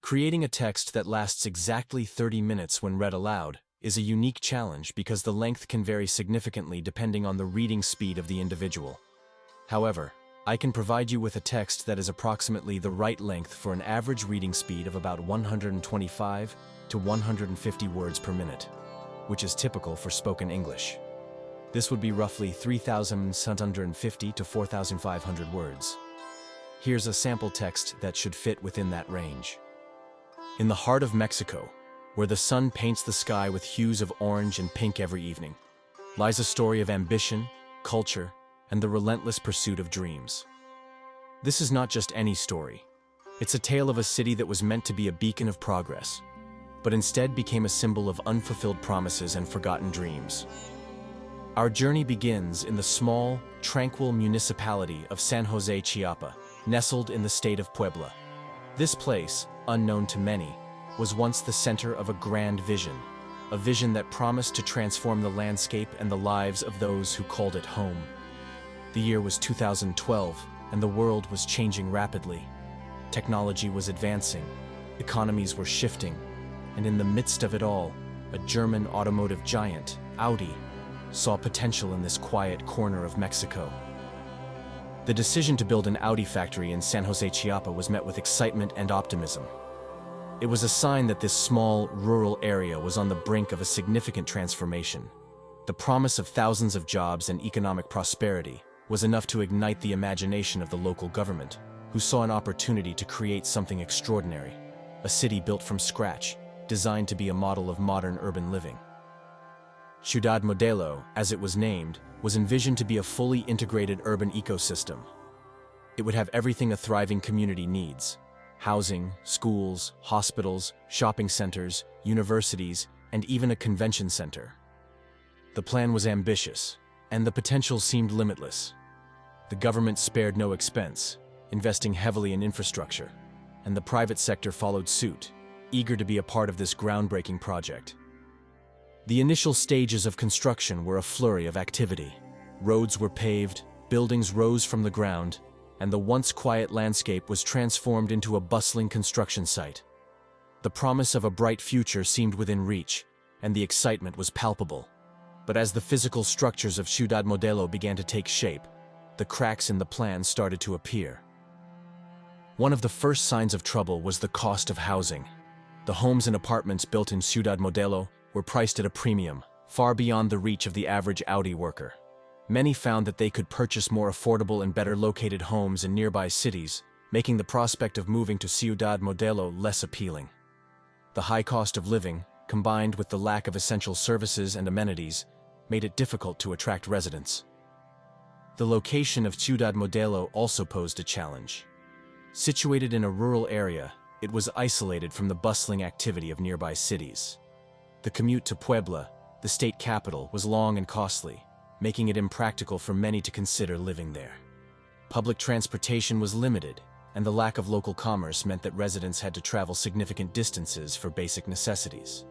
Creating a text that lasts exactly 30 minutes when read aloud is a unique challenge because the length can vary significantly depending on the reading speed of the individual. However, I can provide you with a text that is approximately the right length for an average reading speed of about 125 to 150 words per minute, which is typical for spoken English. This would be roughly 3,750 to 4,500 words. Here's a sample text that should fit within that range. In the heart of Mexico, where the sun paints the sky with hues of orange and pink every evening, lies a story of ambition, culture, and the relentless pursuit of dreams. This is not just any story. It's a tale of a city that was meant to be a beacon of progress, but instead became a symbol of unfulfilled promises and forgotten dreams. Our journey begins in the small, tranquil municipality of San Jose, Chiapa, nestled in the state of Puebla. This place, unknown to many, was once the center of a grand vision, a vision that promised to transform the landscape and the lives of those who called it home. The year was 2012, and the world was changing rapidly. Technology was advancing, economies were shifting, and in the midst of it all, a German automotive giant, Audi, saw potential in this quiet corner of Mexico. The decision to build an Audi factory in San Jose, Chiapa was met with excitement and optimism. It was a sign that this small, rural area was on the brink of a significant transformation. The promise of thousands of jobs and economic prosperity was enough to ignite the imagination of the local government, who saw an opportunity to create something extraordinary, a city built from scratch, designed to be a model of modern urban living. Ciudad Modelo, as it was named, was envisioned to be a fully integrated urban ecosystem. It would have everything a thriving community needs: housing, schools, hospitals, shopping centers, universities, and even a convention center. The plan was ambitious, and the potential seemed limitless. The government spared no expense, investing heavily in infrastructure, and the private sector followed suit, eager to be a part of this groundbreaking project. The initial stages of construction were a flurry of activity. Roads were paved, buildings rose from the ground, and the once quiet landscape was transformed into a bustling construction site. The promise of a bright future seemed within reach, and the excitement was palpable. But as the physical structures of Ciudad Modelo began to take shape, the cracks in the plan started to appear. One of the first signs of trouble was the cost of housing. The homes and apartments built in Ciudad Modelo were priced at a premium, far beyond the reach of the average Audi worker. Many found that they could purchase more affordable and better located homes in nearby cities, making the prospect of moving to Ciudad Modelo less appealing. The high cost of living, combined with the lack of essential services and amenities, made it difficult to attract residents. The location of Ciudad Modelo also posed a challenge. Situated in a rural area, it was isolated from the bustling activity of nearby cities. The commute to Puebla, the state capital, was long and costly, making it impractical for many to consider living there. Public transportation was limited, and the lack of local commerce meant that residents had to travel significant distances for basic necessities.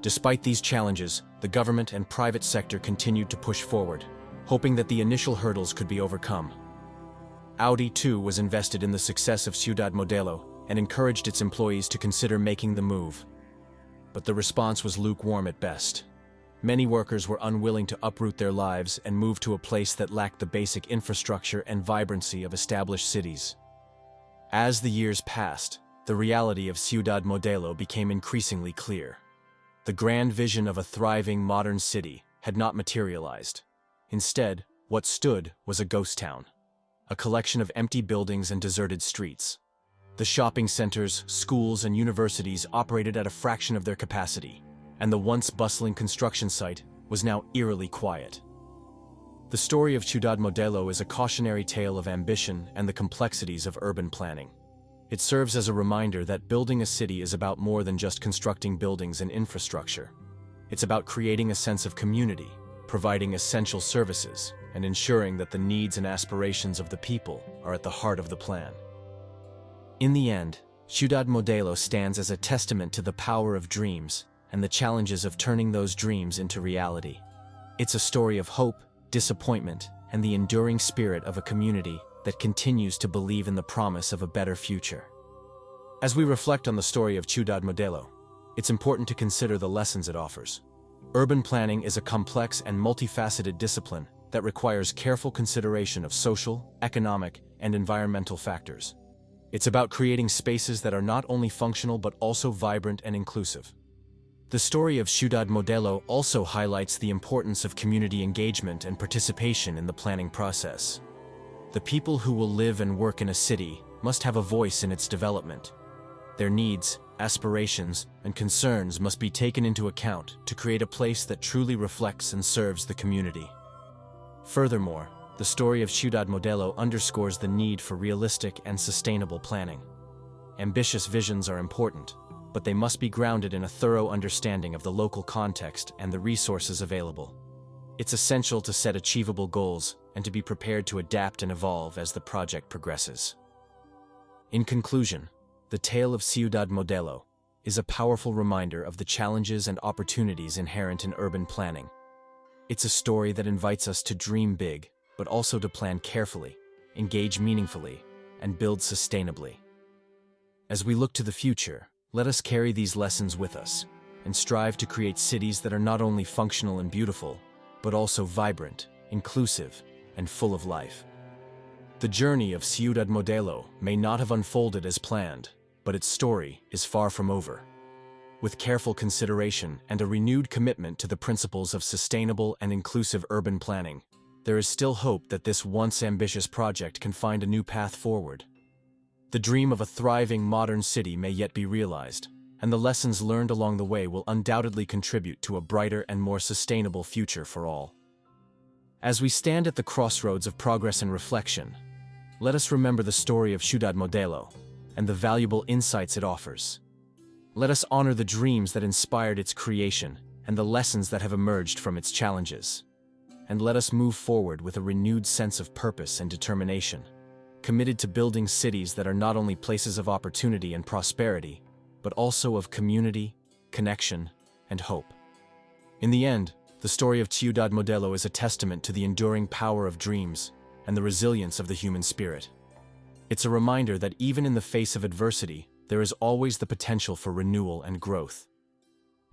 Despite these challenges, the government and private sector continued to push forward, hoping that the initial hurdles could be overcome. Audi, too, was invested in the success of Ciudad Modelo and encouraged its employees to consider making the move. But the response was lukewarm at best. Many workers were unwilling to uproot their lives and move to a place that lacked the basic infrastructure and vibrancy of established cities. As the years passed, the reality of Ciudad Modelo became increasingly clear. The grand vision of a thriving modern city had not materialized. Instead, what stood was a ghost town, a collection of empty buildings and deserted streets. The shopping centers, schools, and universities operated at a fraction of their capacity, and the once bustling construction site was now eerily quiet. The story of Ciudad Modelo is a cautionary tale of ambition and the complexities of urban planning. It serves as a reminder that building a city is about more than just constructing buildings and infrastructure. It's about creating a sense of community, providing essential services, and ensuring that the needs and aspirations of the people are at the heart of the plan. In the end, Ciudad Modelo stands as a testament to the power of dreams and the challenges of turning those dreams into reality. It's a story of hope, disappointment, and the enduring spirit of a community that continues to believe in the promise of a better future. As we reflect on the story of Ciudad Modelo, it's important to consider the lessons it offers. Urban planning is a complex and multifaceted discipline that requires careful consideration of social, economic, and environmental factors. It's about creating spaces that are not only functional but also vibrant and inclusive. The story of Ciudad Modelo also highlights the importance of community engagement and participation in the planning process. The people who will live and work in a city must have a voice in its development. Their needs, aspirations, and concerns must be taken into account to create a place that truly reflects and serves the community. Furthermore, the story of Ciudad Modelo underscores the need for realistic and sustainable planning. Ambitious visions are important, but they must be grounded in a thorough understanding of the local context and the resources available. It's essential to set achievable goals and to be prepared to adapt and evolve as the project progresses. In conclusion, the tale of Ciudad Modelo is a powerful reminder of the challenges and opportunities inherent in urban planning. It's a story that invites us to dream big, but also to plan carefully, engage meaningfully, and build sustainably. As we look to the future, let us carry these lessons with us and strive to create cities that are not only functional and beautiful, but also vibrant, inclusive, and full of life. The journey of Ciudad Modelo may not have unfolded as planned, but its story is far from over. With careful consideration and a renewed commitment to the principles of sustainable and inclusive urban planning, there is still hope that this once ambitious project can find a new path forward. The dream of a thriving modern city may yet be realized, and the lessons learned along the way will undoubtedly contribute to a brighter and more sustainable future for all. As we stand at the crossroads of progress and reflection, let us remember the story of Ciudad Modelo and the valuable insights it offers. Let us honor the dreams that inspired its creation and the lessons that have emerged from its challenges. And let us move forward with a renewed sense of purpose and determination, committed to building cities that are not only places of opportunity and prosperity, but also of community, connection, and hope. In the end, the story of Ciudad Modelo is a testament to the enduring power of dreams and the resilience of the human spirit. It's a reminder that even in the face of adversity, there is always the potential for renewal and growth.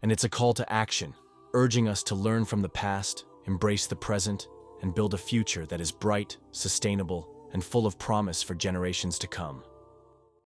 And it's a call to action, urging us to learn from the past, embrace the present, and build a future that is bright, sustainable, and full of promise for generations to come.